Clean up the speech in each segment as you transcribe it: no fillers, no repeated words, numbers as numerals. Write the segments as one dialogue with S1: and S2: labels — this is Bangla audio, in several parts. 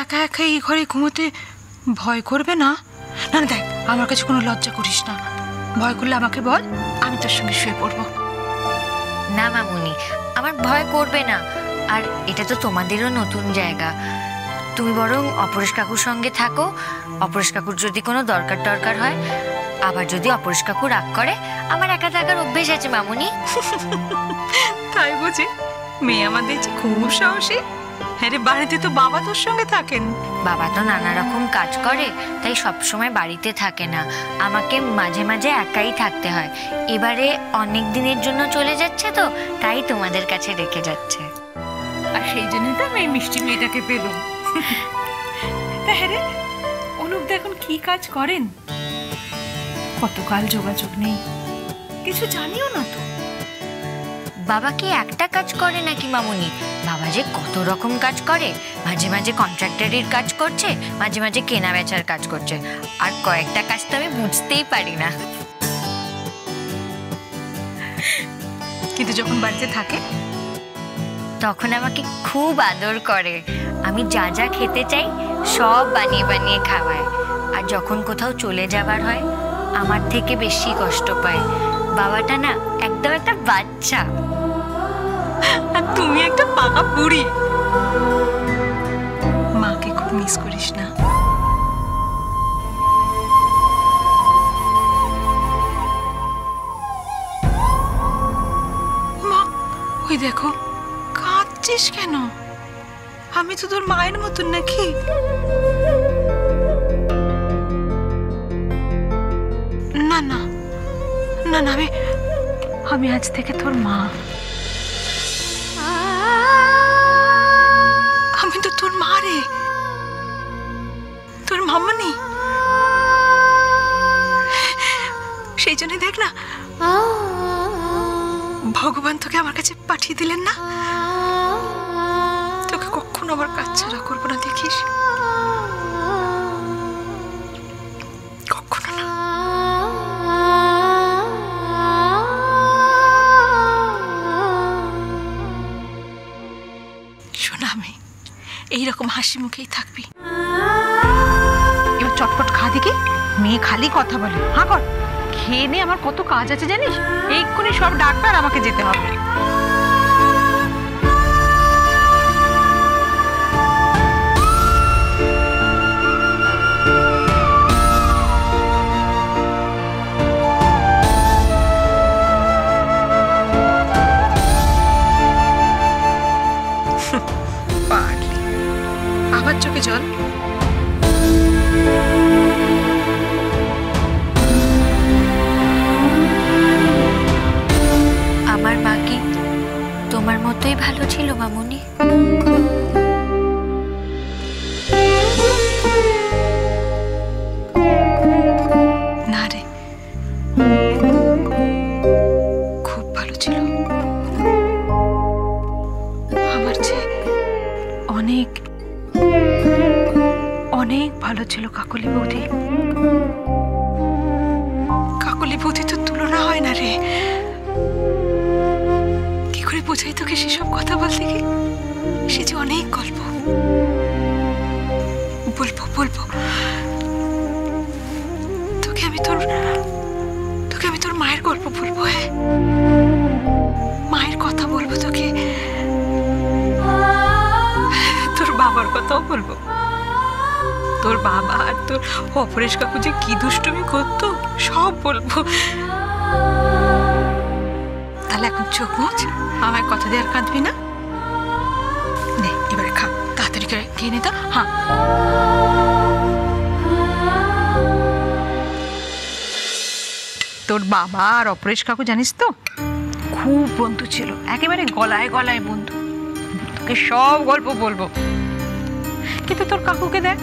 S1: একা একা এই ঘরে ঘুমোতে ভয় করবে না? না না, দেখ, আমার কাছে কোনো লজ্জা করিস না। ভয় করলে আমাকে বল, আমি তোর সঙ্গে শুয়ে পড়বো।
S2: না মামুনি, আমার ভয় করবে না। আর এটা তো তোমাদেরও নতুন জায়গা। তুমি বরং অপরেশ কাকুর সঙ্গে থাকো। অপরেশ কাকুর যদি কোনো দরকার হয়, আবার যদি অপরেশ কাকু রাগ করে, আমার একা থাকার অভ্যেস আছে মামুনি।
S1: তাই বুঝি? মেয়ে আমাদের যে খুব সাহসী। হ্যাঁ রে, বাড়িতে তো বাবা তোর সঙ্গে থাকেন।
S2: বাবা তো নানা রকম কাজ করে, তাই সবসময় বাড়িতে থাকে না। আমাকে মাঝে মাঝে একাই থাকতে হয়। এবারে অনেক দিনের জন্য চলে যাচ্ছে, তো তাই তোমাদের কাছে রেখে যাচ্ছে।
S1: আর সেই জন্যই তো আমি এই মিষ্টি মেয়েটাকে পেলাম। তা হ্যাঁ রে, অনুপ এখন কি কাজ করেন? কতকাল যোগাযোগ নেই, কিছু জানিও না তো।
S2: বাবা কি একটা কাজ করে নাকি মামুনি? বাবা যে কত রকম কাজ করে। মাঝে মাঝে কন্ট্রাক্টরের কাজ করছে, মাঝে মাঝে কেনা বেচার কাজ করছে, আর কয়েকটা কাজ তো আমি বুঝতেই পারি না।
S1: কিন্তু যখন বাড়িতে থাকে
S2: তখন আমাকে খুব আদর করে। আমি যা যা খেতে চাই সব বানিয়ে বানিয়ে খাওয়ায়। আর যখন কোথাও চলে যাবার হয়, আমার থেকে বেশি কষ্ট পায়। বাবাটা না একদম একটা বাচ্চা।
S1: আর তুমি একটা পাকা বুড়ি। মাকে খুব মিস করিস না? মা, ওই দেখো, কাঁদছিস কেন? আমি তো তোর মায়ের মতন নাকি? না না না না, আমি আজ থেকে তোর মা। আমি তো তোর মা রে, তোর মামনি। সেই জন্য দেখ না, ভগবান তোকে আমার কাছে পাঠিয়ে দিলেন না। তোকে কখনো আমার কাজ ছাড়া করবো না, দেখিস? কখনো না। শোনা, আমি এইরকম হাসি মুখেই থাকবি। এবার চটপট খা দেখি। মেয়ে খালি কথা বলে। হ্যাঁ কর, খেয়ে নে। আমার কত কাজ আছে জানিস? এক্ষুনি সব ডাক্তার, আমাকে যেতে হবে। আবার চোখে জল।
S2: আমার মা কি তোমার মতোই ভালো ছিল মামুনি?
S1: না রে, খুব ভালো ছিল। আমার চেয়ে অনেক অনেক ভালো ছিল কাকলি বৌদি। কাকলি বৌদি তো তুলনা হয় না রে। কি করে বোঝাই তোকে সেসব কথা বলতে গিয়ে? সে যে অনেক গল্প। বলবো বলবো তোকে আমি তোর মায়ের গল্প বলবো। হ্যাঁ, মায়ের কথা বলবো তোকে। তোর বাবার কথাও বলবো। তোর বাবা আর তোর অপরেশ কাকু যে কি দুষ্টুমি করতো সব বলবো। তাহলে এখন চোখ মুছ, আমায় কথা দিয়ে আর কাঁদবি না। নে এবারে খা, তাড়াতাড়ি করে খেয়ে নে তো। হ্যাঁ, তোর বাবা আর অপরেশ কাকু জানিস তো খুব বন্ধু ছিল, একেবারে গলায় গলায় বন্ধু। তোকে সব গল্প বলবো। কিন্তু তোর কাকুকে দেখ,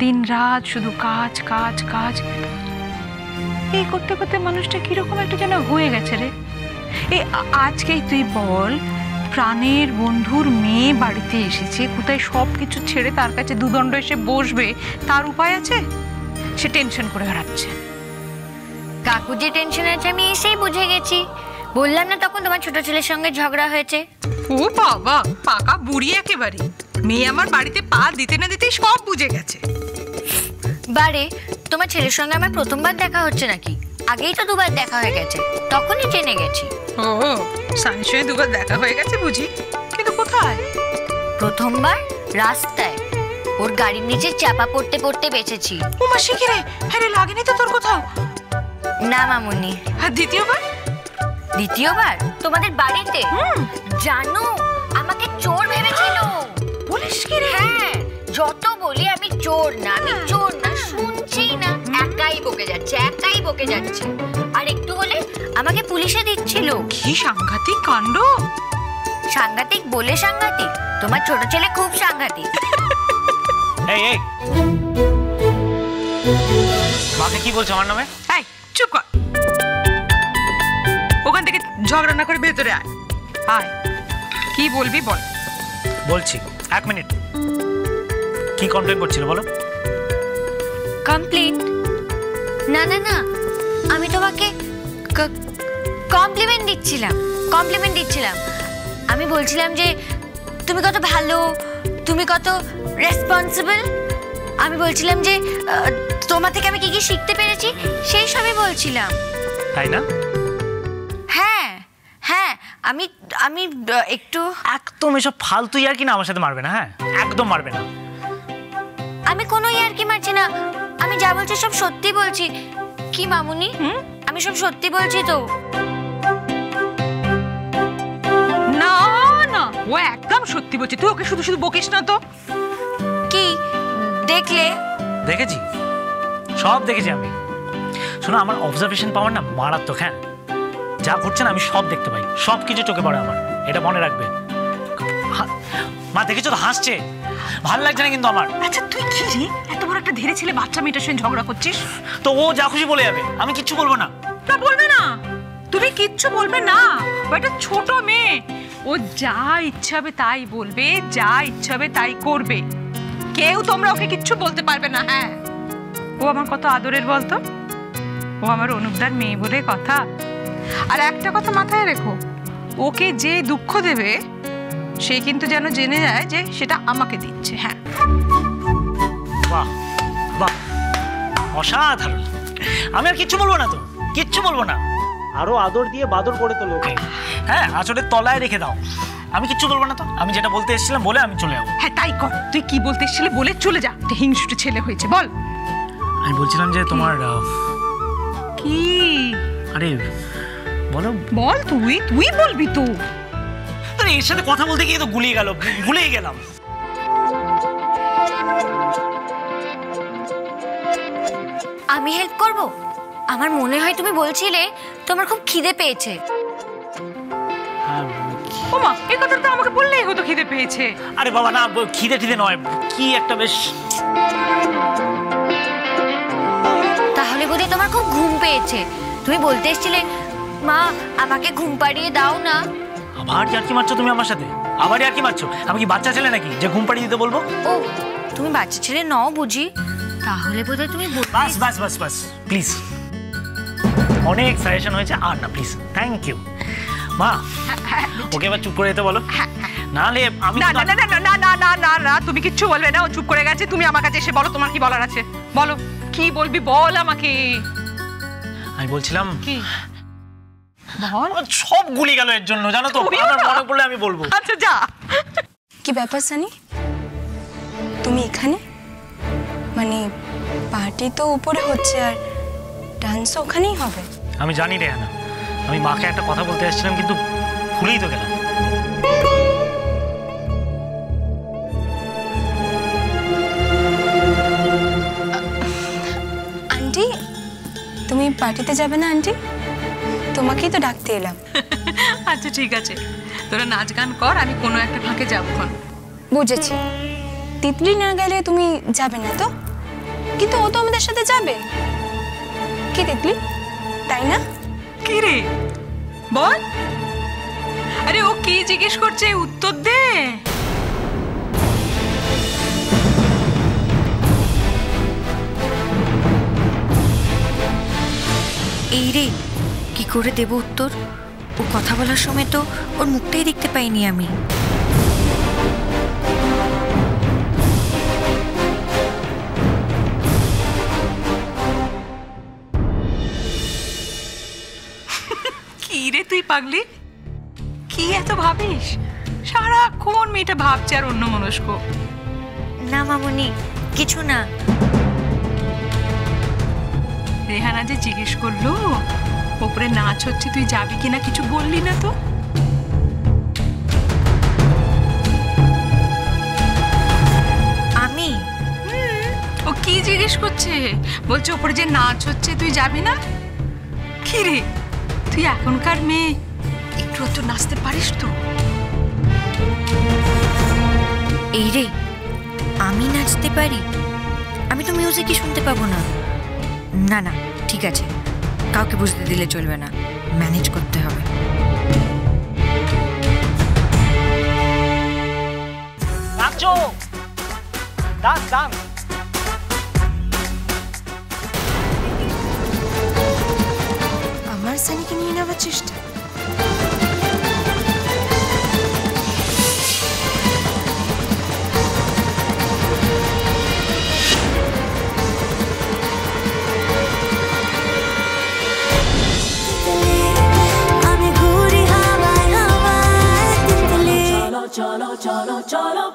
S1: দিন রাত শুধু কাজ কাজ কাজ। এই করতে করতে মানুষটা কিরকম একটা যেন হয়ে গেছে রে। এই আজকেই তুই বল, প্রাণের বন্ধুর মেয়ে বাড়িতে এসেছে, কোথায় সব কিছু ছেড়ে তার কাছে দুদণ্ড এসে বসবে, তার উপায় আছে? সে টেনশন করে হারাচ্ছে।
S2: কাকু যে টেনশন আছে আমি এসেই বুঝে গেছি। বললাম না তখন তোমার ছোট ছেলের সঙ্গে ঝগড়া হয়েছে।
S1: ও বাবা, পাকা বুড়ি একেবারে। মেয়ে আমার বাড়িতে পা দিতে না দিতেই সব বুঝে গেছে।
S2: বারে, তোমার ছেলের সঙ্গে আমার প্রথমবার দেখা হচ্ছে নাকি? আগেই তো দুবার দেখা হয়ে গেছে, তখনই জেনে গেছি।
S1: ও, সানির সঙ্গে দুবার দেখা হয়ে গেছে বুঝি, কিন্তু কোথায়?
S2: প্রথমবার রাস্তায়, ওর গাড়ির নিচে চাপা পড়তে পড়তে বেঁচেছি।
S1: উমা শিখে রে, হ্যাঁ রে, লাগেনি তো তোর কোথাও?
S2: না মামুনি।
S1: আর দ্বিতীয়বার?
S2: দ্বিতীয়বার তোমাদের বাড়িতে। জানো, আমাকে চোর ভেবেছিল।
S1: বলিস কি রে?
S2: হ্যাঁ, যত বলি আমি চোর না, আমি চোর না, শুনছেই না। একাই বকে যাচ্ছে, একাই বকে যাচ্ছে। আর একটু হলে আমাকে পুলিশে দিচ্ছিল।
S1: কি সাংঘাতিক কাণ্ড!
S2: সাংঘাতিক বলে সাংঘাতিক, তোমার ছোট ছেলে খুব সাংঘাতিক।
S3: এই এই, মাকে কি বলছো আমার নামে?
S1: এই চুপ কর, ওখান থেকে ঝগড়া না করে ভেতরে আয়। আয়, কি বলবি বল।
S3: বলছি, 1 মিনিট। কি কমপ্লেন করছিল বলো?
S2: কমপ্লেন? না না না, আমি তোমাকে কমপ্লিমেন্ট দিচ্ছিলাম, কমপ্লিমেন্ট দিচ্ছিলাম। আমি বলছিলাম যে তুমি কত ভালো, তুমি কত রেসপন্সিবল। আমি বলছিলাম যে তোমার থেকে আমি কি কি শিখতে পেরেছি, সেই সবই বলছিলাম।
S3: তাই না?
S2: হ্যাঁ হ্যাঁ, আমি আমি একটু
S3: একদম এসব ফালতু আর কি না আমার সাথে মারবে না, হ্যাঁ একদম মারবে না।
S2: আমি কোনো ইয়ার্কি মারছি না, আমি যা বলছি সব সত্যি বলছি। কি মামুনি, আমি সব সত্যি বলছি তো?
S1: না না, ও একদম সত্যি বলছে, তুই ওকে শুধু শুধু বকিস না তো।
S2: কি দেখলে?
S3: দেখেছি, সব দেখেছি আমি। শোনো, আমার অবজারভেশন পাওয়ার না মারাত্মক। হ্যাঁ, যা ঘটছে না আমি সব দেখতে পাই, সব কিছু চোখে পড়ে আমার, এটা মনে রাখবে। মা দেখেছো তো, হাসছে, ভাল লাগছে না কিন্তু আমার।
S1: আচ্ছা তুই কি রে, এত বড় একটা ধীরে ছেলে বাচ্চা মেয়েটার সঙ্গে ঝগড়া করছিস?
S3: তো ও যা খুশি বলে যাবে, আমি কিচ্ছু বলবো না।
S1: তা বলবে না, তুমি কিচ্ছু বলবে না। ও একটা ছোট মেয়ে, ও যা ইচ্ছা হবে তাই বলবে, যা ইচ্ছা হবে তাই করবে, কেউ তোমরা ওকে কিচ্ছু বলতে পারবে না। হ্যাঁ, ও আমার কত আদরের বলতো, ও আমার অনুপদার মেয়ে বলে কথা। আর একটা কথা মাথায় রেখো, ওকে যে দুঃখ দেবে সে কিন্তু যেন জেনে যায় যে সেটা আমাকে দিচ্ছে। হ্যাঁ,
S3: বাহ বাহ, অসাধারণ। আমি আর কিচ্ছু বলবো না, তো কিচ্ছু বলবো না। আরো আদর দিয়ে বাদর করে তো লোকে, হ্যাঁ আঁচলের তলায় রেখে দাও। আমি কিচ্ছু বলবো না, তো আমি যেটা বলতে এসেছিলাম বলে আমি চলে যাবো।
S1: হ্যাঁ তাই কর, তুই কি বলতে এসেছিলি বলে চলে যা। হিংসুটে ছেলে হয়েছে, বল।
S3: আমি বলছিলাম যে তোমার
S1: কি?
S3: আরে বলো।
S1: বল, তুই তুই বলবি তো।
S3: আরে এর সাথে কথা বলতে গিয়ে তো গুলিয়ে গেল, ভুলেই গেলাম।
S2: আমি হেল্প করব? আমার মনে হয় তুমি বলছিলে তোমার খুব খিদে পেয়েছে।
S1: ওমা, এই কথাটা তো আমাকে বললেই হতো, খিদে পেয়েছে।
S3: আরে বাবা না, খিদে টিদে নয়, কি একটা বেশ।
S2: তাহলে বোধহয় তোমার খুব ঘুম পেয়েছে। তুমি বলতে এসেছিলে মা আমাকে ঘুম পাড়িয়ে দাও না।
S3: আবার ইয়ার্কি মারছো তুমি আমার সাথে? আবার ইয়ার্কি মারছো? আমি কি বাচ্চা ছেলে নাকি যে ঘুম পাড়িয়ে দিতে বলবো?
S2: ও, তুমি বাচ্চা ছেলে নও বুঝি? তাহলে বোধহয় তুমি
S3: বাস বাস বাস বাস, প্লিজ। অনেক সাজেশন হয়েছে, আর না প্লিজ, থ্যাংক ইউ। মা, ওকে এবার চুপ করে যেতে বলো, নাহলে আমি।
S1: না না না না না না না না না, তুমি কিচ্ছু বলবে না, ও চুপ করে গেছে। তুমি আমার কাছে এসে বলো তোমার কি বলার আছে, বলো কি বলবি, বল আমাকে।
S3: আমি বলছিলাম
S1: কি বল।
S3: সব গুলি গেল এর জন্য, জানো তো, আমার মনে পড়লে আমি বলবো।
S1: আচ্ছা যা।
S4: কি ব্যাপার সানি, তুমি এখানে? মানে পার্টি তো উপরে হচ্ছে আর ডান্সও ওখানেই হবে।
S3: আমি জানি রে না, আমি মাকে একটা কথা বলতে এসেছিলাম কিন্তু ভুলেই তো গেলাম।
S4: আন্টি, তুমি পার্টিতে যাবে না আন্টি? তোমাকেই তো ডাকতে এলাম।
S1: আচ্ছা ঠিক আছে, তোরা নাচ গান কর, আমি কোনো একটা ফাঁকে যাবো।
S4: বুঝেছি, তিতলি না গেলে তুমি যাবে না তো? কিন্তু ও তো আমাদের সাথে যাবে। কি তিতলি, তাই না?
S1: কি রে বল। আরে ও কি জিজ্ঞেস করছে, উত্তর দে।
S2: এই রে, কি করে দেব উত্তর? ও কথা বলার সময় তো ওর মুখটাই দেখতে পাইনি আমি।
S1: কি রে তুই পাগলি, কি এত ভাবিস? সারাক্ষণ মেয়েটা ভাবছে আর অন্য মনস্ক।
S2: না মামুনি, কিছু না।
S1: রেহানা যে জিজ্ঞেস করলো ওপরে নাচ হচ্ছে, তুই যাবি কিনা কিছু বললি না তো?
S2: আমি?
S1: ও কি জিজ্ঞেস করছে, বলছে ওপরে যে নাচ হচ্ছে তুই যাবি না? কি রে তুই এখনকার মেয়ে, একটু একটু নাচতে পারিস তো?
S2: এই রে, আমি নাচতে পারি? আমি তো মিউজিকই শুনতে পাবো না। না না, ঠিক আছে, কাউকে বুঝতে দিলে চলবে না, ম্যানেজ করতে হবে।
S3: নাচো, ডান্স ডান্স।
S4: আমার সানিকে নিয়ে নেওয়ার চেষ্টা।
S5: cholo cholo cholo